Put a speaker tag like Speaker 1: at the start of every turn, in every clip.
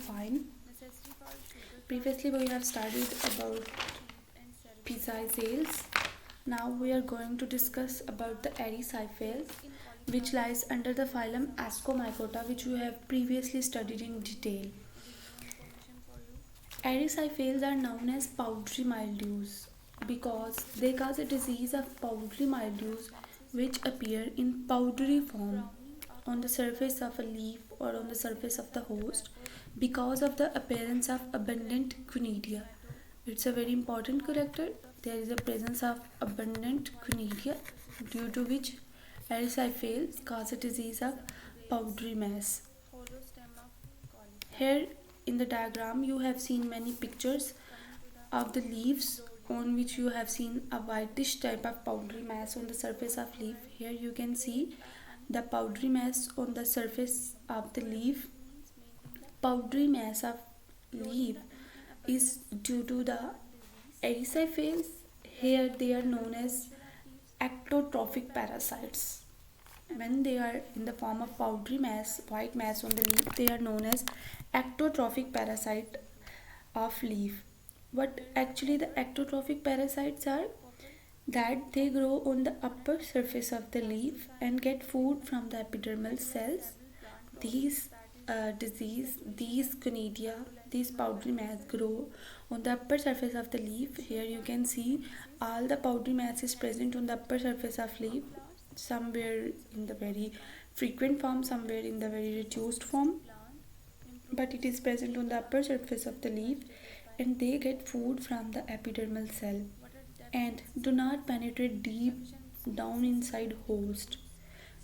Speaker 1: fine. Previously, we have studied about Pisiales. Now we are going to discuss about the Ericyphales, which lies under the phylum Ascomycota, which we have previously studied in detail. Ericyphales are known as powdery mildews because they cause a disease of powdery mildews which appear in powdery form on the surface of a leaf or on the surface of the host because of the appearance of abundant quinidia. It's a very important character. There is a presence of abundant quinidia due to which ericyphales cause a disease of powdery mass. Here in the diagram you have seen many pictures of the leaves on which you have seen a whitish type of powdery mass on the surface of leaf. Here you can see the powdery mass on the surface of the leaf. Powdery mass of leaf is due to the ericyphales. Here they are known as ectotrophic parasites. When they are in the form of powdery mass, white mass on the leaf, they are known as ectotrophic parasite of leaf. What actually the ectotrophic parasites are? That they grow on the upper surface of the leaf and get food from the epidermal cells. These conidia, these powdery mass grow on the upper surface of the leaf. Here you can see all the powdery mass is present on the upper surface of leaf, somewhere in the very frequent form, somewhere in the very reduced form, but it is present on the upper surface of the leaf and they get food from the epidermal cell and do not penetrate deep down inside host.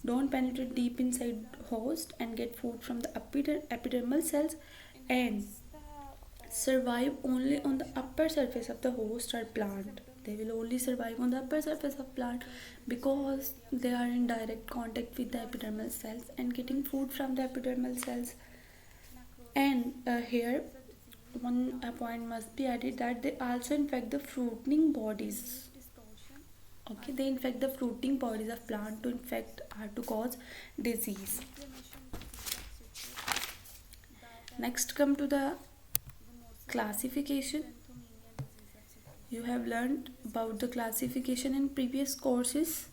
Speaker 1: Don't penetrate deep inside host and get food from the epidermal cells and survive only on the upper surface of the host or plant. They will only survive on the upper surface of plant because they are in direct contact with the epidermal cells and getting food from the epidermal cells. And here one point must be added that they also infect the fruiting bodies. Okay, they infect the fruiting bodies of plant to cause disease. Next come to the classification. You have learned about the classification in previous courses.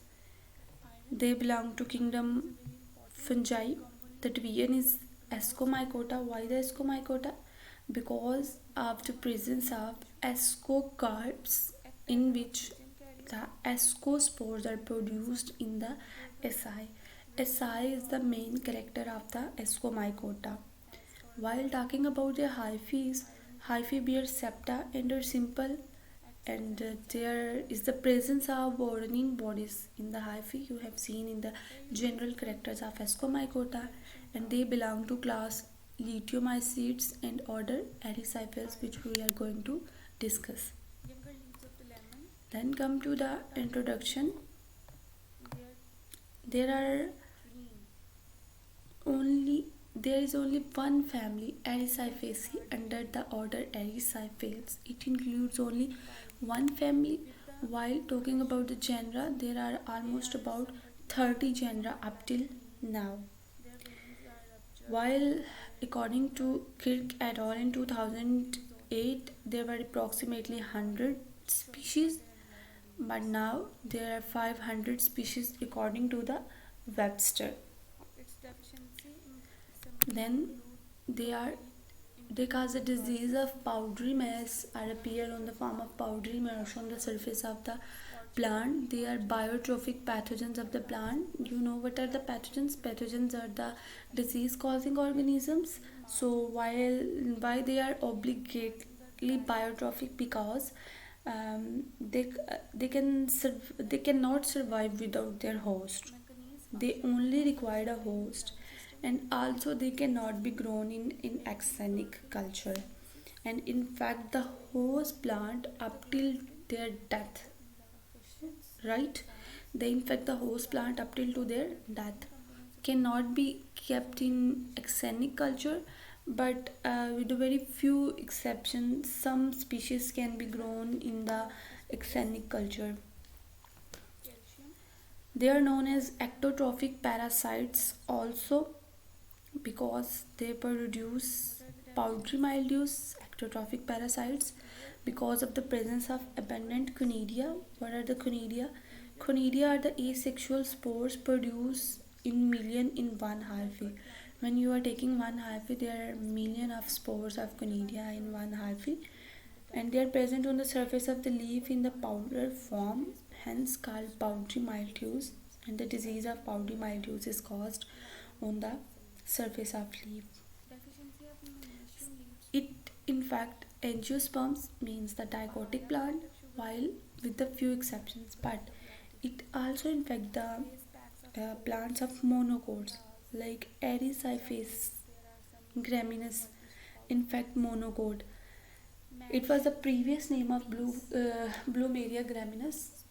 Speaker 1: They belong to kingdom fungi. The division is Ascomycota. Why the Ascomycota? Because of the presence of ascocarps in which the ascospores are produced in the asci. Asci is the main character of the Ascomycota. While talking about the hyphae bear septa and are simple, and there is the presence of burning bodies in the hyphae. You have seen in the general characters of Ascomycota, and they belong to class Lithiomycetes and order Ericyphales, which we are going to discuss. Then come to the introduction. There is only one family Ericyphaceae under the order Ericyphales. It includes only one family. While talking about the genera, there are almost about 30 genera up till now. While according to Kirk et al. In 2008, there were approximately 100 species, but now there are 500 species according to the Webster. Then they cause a disease of powdery mass or appear on the form of powdery mass on the surface of the plant. They are biotrophic pathogens of the plant. You know what are the pathogens? Pathogens are the disease causing organisms. So why they are obligately biotrophic? Because they cannot survive without their host. They only require a host, and also they cannot be grown in exenic culture, and in fact the host plant up till their death, right, they infect the host plant up till to their death, cannot be kept in exenic culture, but with a very few exceptions some species can be grown in the exenic culture. They are known as ectotrophic parasites also because they produce powdery mildews, ectotrophic parasites, because of the presence of abundant conidia. What are the conidia? Conidia are the asexual spores produced in million in one hyphae. When you are taking one hyphae, there are million of spores of conidia in one hyphae, and they are present on the surface of the leaf in the powder form, hence called powdery mildews. And the disease of powdery mildews is caused on the surface of leaf. It in fact angiosperms means the dicotic plant, while with the few exceptions, but it also infect the plants of monocots like Erysiphus graminis. In fact, monocot. It was the previous name of Bloomeria graminis.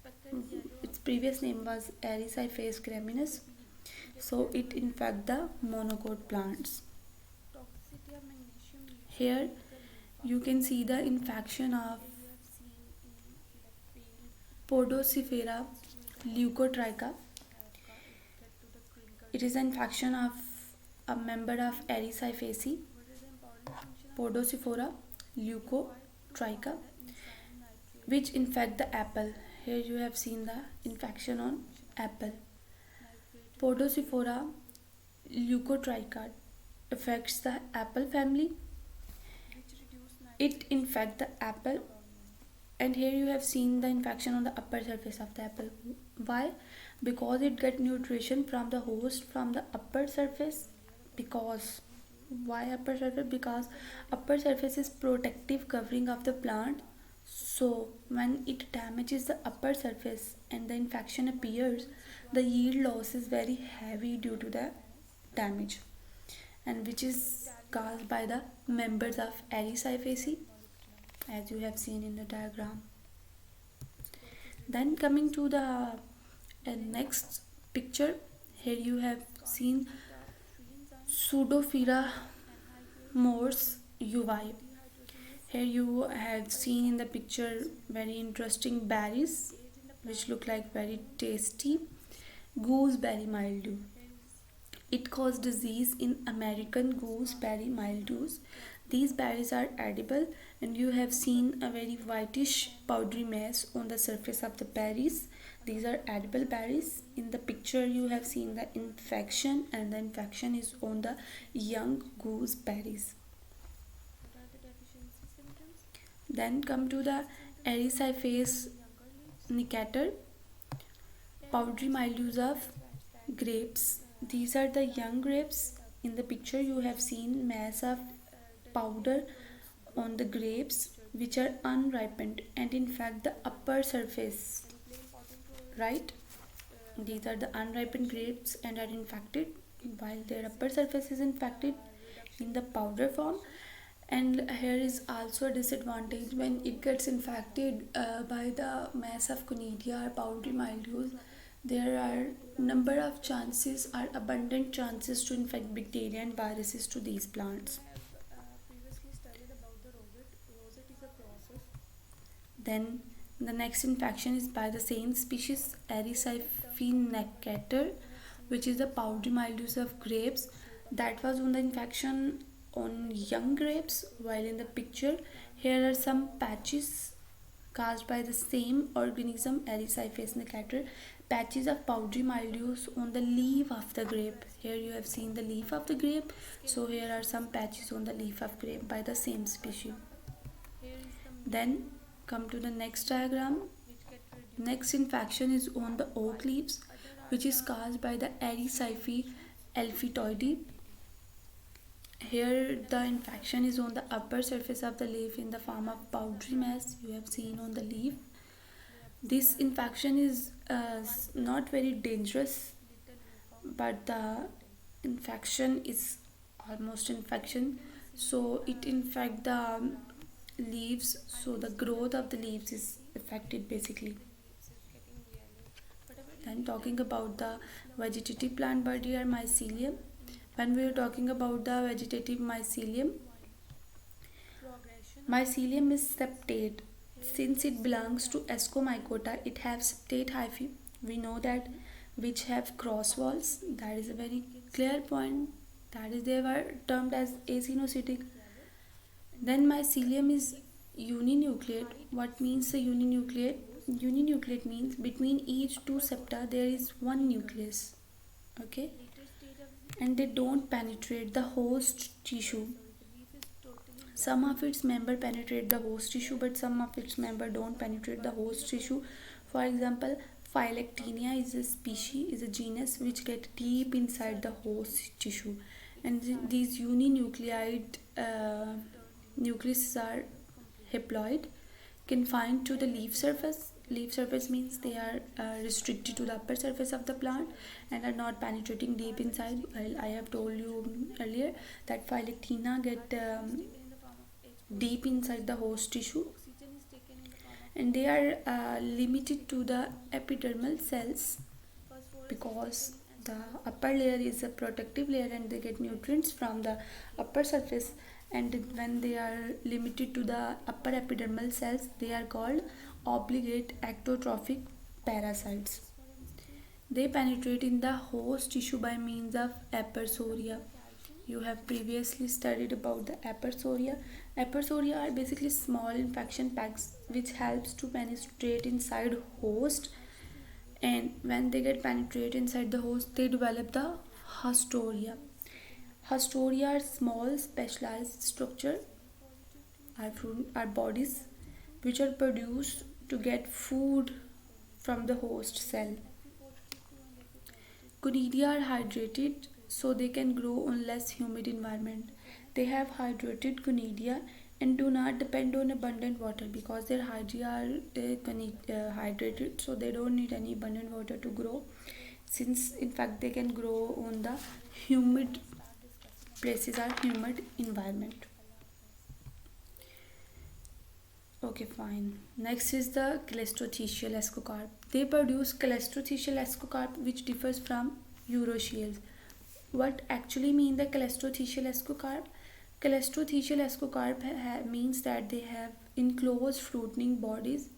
Speaker 1: Its previous name was Erysiphus graminis. So it infect the monocot plants. Here you can see the infection of Podosifera leukotricha. It is an infection of a member of Erysipheraceae, Podosifera leukotricha, which infect the apple. Here you have seen the infection on apple. Podosifera leukotricha affects the apple family. It infects the apple, and here you have seen the infection on the upper surface of the apple. Why? Because it get nutrition from the host from the upper surface. Because why upper surface? Because upper surface is protective covering of the plant. So when it damages the upper surface and the infection appears, the yield loss is very heavy due to the damage, and which is caused by the members of Erysipheraceae, as you have seen in the diagram. Then coming to the next picture, here you have seen Pseudophila mors uvi. Here you have seen in the picture very interesting berries which look like very tasty. Gooseberry mildew. It causes disease in American gooseberry mildews. These berries are edible, and you have seen a very whitish powdery mass on the surface of the berries. These are edible berries. In the picture you have seen the infection, and the infection is on the young gooseberries. Then come to the Erysiphus nicator, powdery mildews of grapes. These are the young grapes. In the picture you have seen mass of powder on the grapes which are unripened and in fact the upper surface, right? These are the unripened grapes and are infected, while their upper surface is infected in the powder form. And here is also a disadvantage: when it gets infected by the mass of conidia or powdery mildews, there are number of chances are abundant chances to infect bacteria and viruses to these plants. Then the next infection is by the same species, Erysiphinacator, which is the powdery mildews of grapes. That was on the infection on young grapes, while in the picture here are some patches caused by the same organism, Erysiphus nicator, patches of powdery mildews on the leaf of the grape. Here you have seen the leaf of the grape, so here are some patches on the leaf of grape by the same species. Then come to the next diagram. Next infection is on the oak leaves, which is caused by the Erysiphus elphintoides. Here the infection is on the upper surface of the leaf in the form of powdery mass you have seen on the leaf. This infection is not very dangerous, but the infection is almost infection, so it infect the leaves, so the growth of the leaves is affected basically. Then talking about the vegetative plant body or mycelium. When we are talking about the vegetative mycelium is septate. Since it belongs to Ascomycota, it has septate hyphae. We know that, which have cross walls. That is a very clear point. That is, they were termed as acinocytic. Then mycelium is uninucleate. What means the uninucleate? Uninucleate means between each two septa there is one nucleus. Okay, and they don't penetrate the host tissue. Some of its member penetrate the host tissue, but some of its member don't penetrate the host tissue. For example, Phylactinia is a species, is a genus which get deep inside the host tissue, and these uninucleate nucleus are haploid, confined to the leaf surface. Leaf surface means they are restricted to the upper surface of the plant and are not penetrating deep inside. I have told you earlier that Phylactina get deep inside the host tissue, and they are limited to the epidermal cells because the upper layer is a protective layer and they get nutrients from the upper surface, and when they are limited to the upper epidermal cells they are called obligate ectotrophic parasites. They penetrate in the host tissue by means of apersoria. You have previously studied about the apersoria. Apersoria are basically small infection packs which helps to penetrate inside host, and when they get penetrate inside the host they develop the hastoria. Hastoria are small specialized structure, are bodies which are produced to get food from the host cell. Conidia are hydrated so they can grow on less humid environment. They have hydrated conidia and do not depend on abundant water because their hydria are hydrated, so they don't need any abundant water to grow, since in fact they can grow on the humid places or humid environment. Okay, fine. Next is the clestothecial ascocarp. They produce clestothecial ascocarp which differs from uroshiels. What actually mean the clestothecial ascocarp? Clestothecial ascocarp means that they have enclosed fruiting bodies.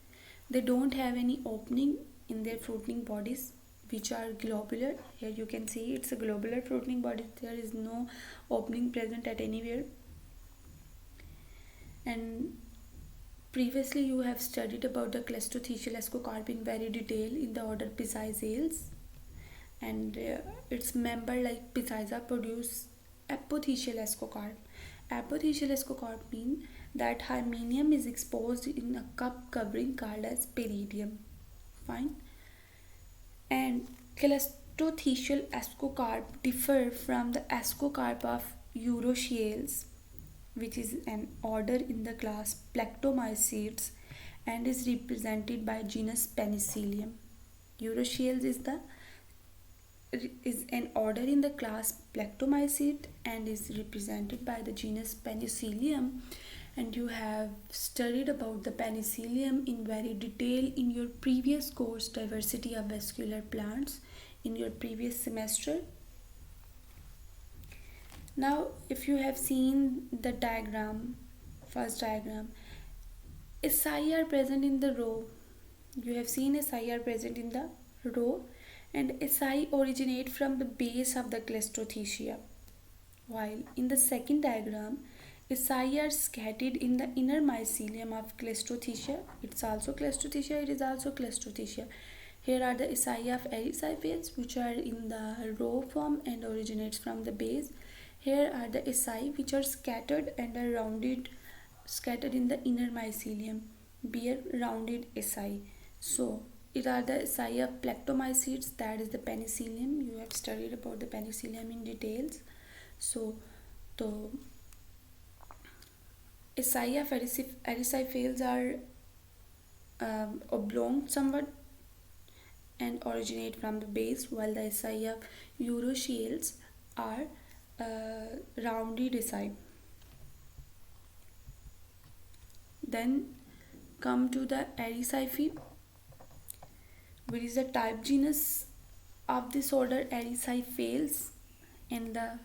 Speaker 1: They don't have any opening in their fruiting bodies which are globular. Here you can see it's a globular fruiting body. There is no opening present at anywhere. And previously you have studied about the clestothecial ascocarp in very detail in the order Pisizaceae, and its member like Pisiza produce apothecial ascocarp. Apothecial ascocarp mean that hymenium is exposed in a cup covering called as peridium. Fine. And clestothecial ascocarp differ from the ascocarp of uroshiels, which is an order in the class Plectomycetes and is represented by genus Penicillium. Uroshiels is an order in the class Plectomycete and is represented by the genus Penicillium, and you have studied about the penicillium in very detail in your previous course Diversity of Vascular Plants in your previous semester. Now if you have seen the diagram, first diagram, acai are present in the row. You have seen acai are present in the row, and acai originate from the base of the clestothecia, while in the second diagram acai are scattered in the inner mycelium of clestothecia. It's also clestothecia, it is also clestothecia. Here are the acai of erysipelas which are in the row form and originates from the base. Here are the acai which are scattered and are rounded, scattered in the inner mycelium, bear rounded acai. So it are the acai of Plectomycetes, that is the penicillium. You have studied about the penicillium in details. So the acai of erysipelas are oblong somewhat and originate from the base, while the acai of uroshiels are rounded acai. Then come to the Erysipeae, which is the type genus of this order Erysipelas in the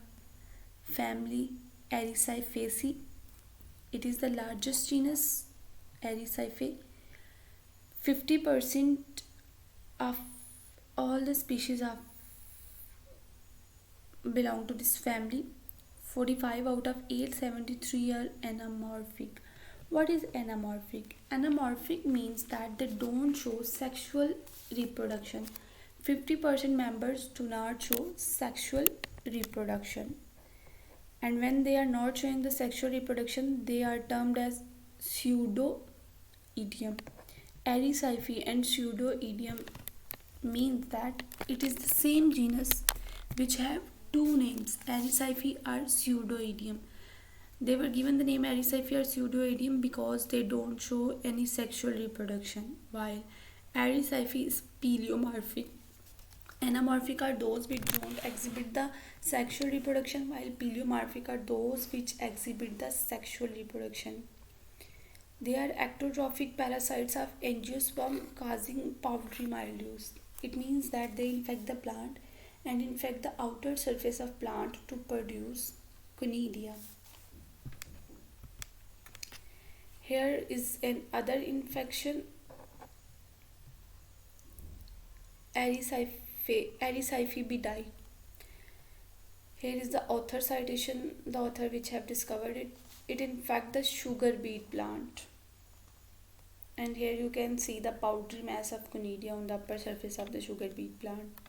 Speaker 1: family Erysipeaceae. It is the largest genus Erysipeae. 50% of all the species of belong to this family. 45 out of 873 are anamorphic. What is anamorphic? Anamorphic means that they don't show sexual reproduction. 50% members do not show sexual reproduction. And when they are not showing the sexual reproduction, they are termed as pseudo-idiom. Aricyphe and pseudo-idiom means that it is the same genus which have two names, Aricyphe or pseudo-idiom. They were given the name Aricyphe or pseudo-idiom because they don't show any sexual reproduction, while Aricyphe is peleomorphic. Anamorphic are those which don't exhibit the sexual reproduction, while peleomorphic are those which exhibit the sexual reproduction. They are ectotrophic parasites of angiosperm causing powdery mildews. It means that they infect the plant and infect the outer surface of plant to produce conidia. Here is an other infection, Aricyphe bidae. Here is the author citation, the author which have discovered it. It infects the sugar beet plant. And here you can see the powdery mass of conidia on the upper surface of the sugar beet plant.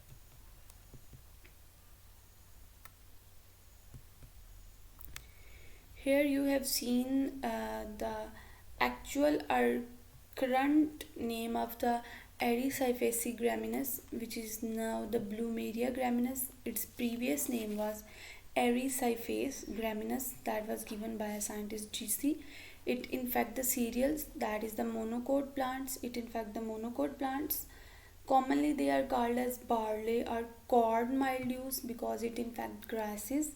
Speaker 1: Here you have seen the actual or current name of the Aricyphaceae graminis, which is now the Plumeria graminis. Its previous name was Aricyphace graminis, that was given by a scientist GC. It infects the cereals, that is the monocot plants. It infects the monocot plants. Commonly they are called as barley or corn mildews because it infects grasses,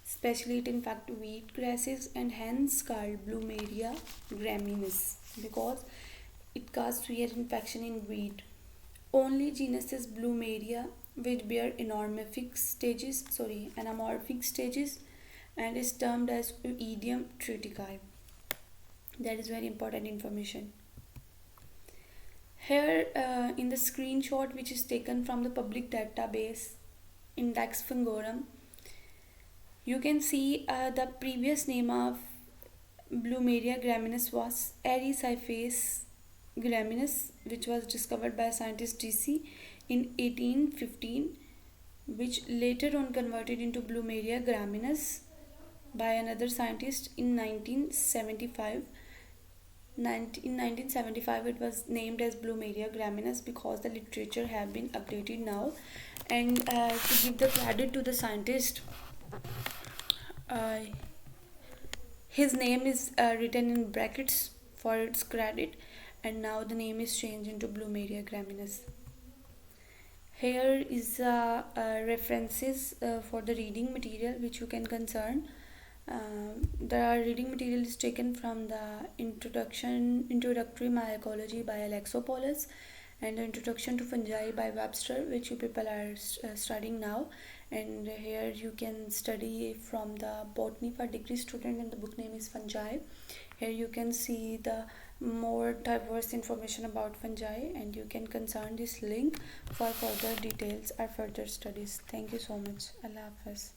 Speaker 1: especially it infects wheat grasses, and hence called Plumeria graminis because it causes severe infection in wheat. Only genus is Plumeria, which bear anamorphic stages and is termed as Oidium triticale. That is very important information. Here in the screenshot which is taken from the public database Index Fungorum, you can see the previous name of Plumeria graminis was Aricyphaceae graminis, which was discovered by scientist GC in 1815, which later on converted into Plumeria graminis by another scientist in 1975. In 1975 it was named as Plumeria graminis because the literature have been updated now. And to give the credit to the scientist, his name is written in brackets for its credit, and now the name is changed into Plumeria graminis. Here is references for the reading material which you can concern. The reading material is taken from the Introductory Mycology by Alexopoulos and the Introduction to Fungi by Webster, which you people are studying now. And here you can study from the botany for degree student, and the book name is Fungi. Here you can see the more diverse information about fungi, and you can concern this link for further details or further studies. Thank you so much. Allah Hafiz.